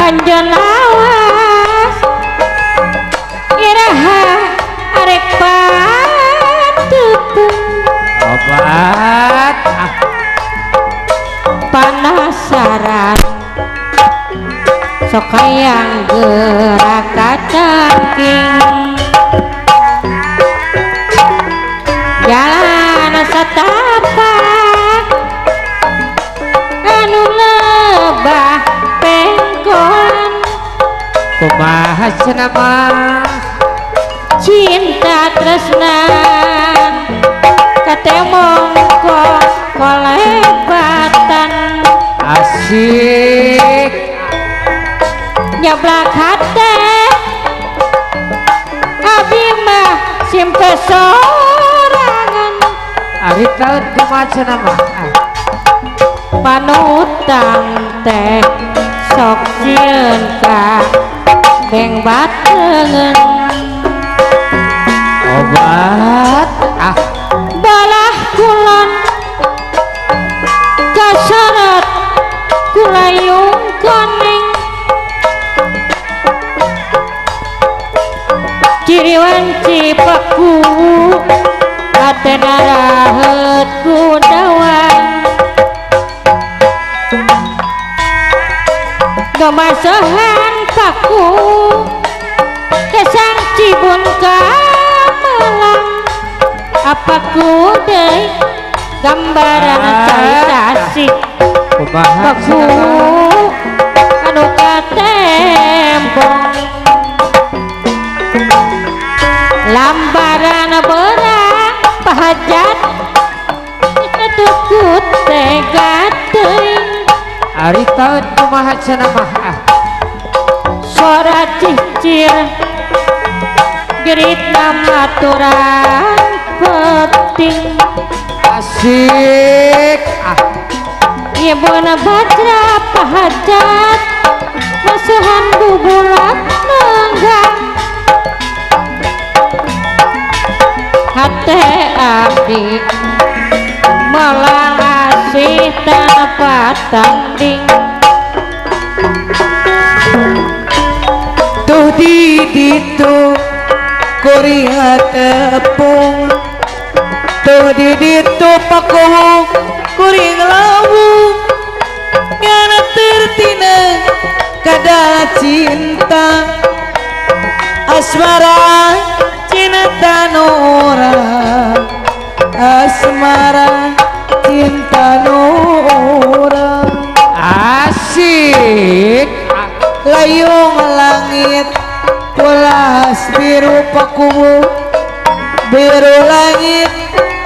panjen awas iraha arek patutun obat penasaran sok hayang gerak cangking jalan setapak anu lebah pengkolan kumaha cenama cinta tresnan katemong kok kolebatan asik nyablak hate abi mah simpe sorangan ari taun kumaha cenama panutang teh sok sieun ka beng batengen obat balah kulon kasyarat kulayung koneng ciri wanci paku atena rahet kudawan domasehan paku kesang cibun kamelang apa kudai gambaran caitasi kumaha paku anu katembong lambaran berang pahajat tukut tega teuing ari taun kumaha cenama suara cicir gerit namaturan penting asik ibu bajra pahajat masuhan bubulat nenggang hate abdi melang asih tanpa tanding tuh di ditu kuring tepung tuh di ditu pakuh kuring lawu ngana tertina kada cinta asmara cinta nora asmara cinta nora asik layung langit pulas biru paku biru langit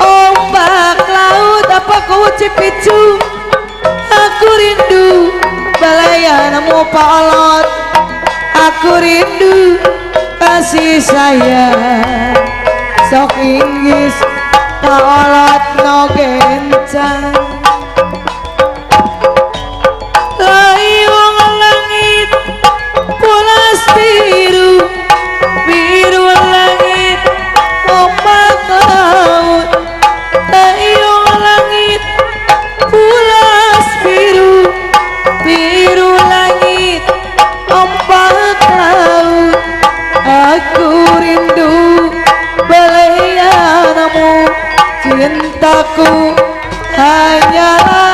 ombak laut apa kau cipicu aku rindu balayanamu palot aku rindu kasih sayang sok inggis palot no gencang layung langit pulas biru biru langit ombak laut layung langit pulas biru biru langit ombak laut aku rindu balayanamu cintaku hanyalah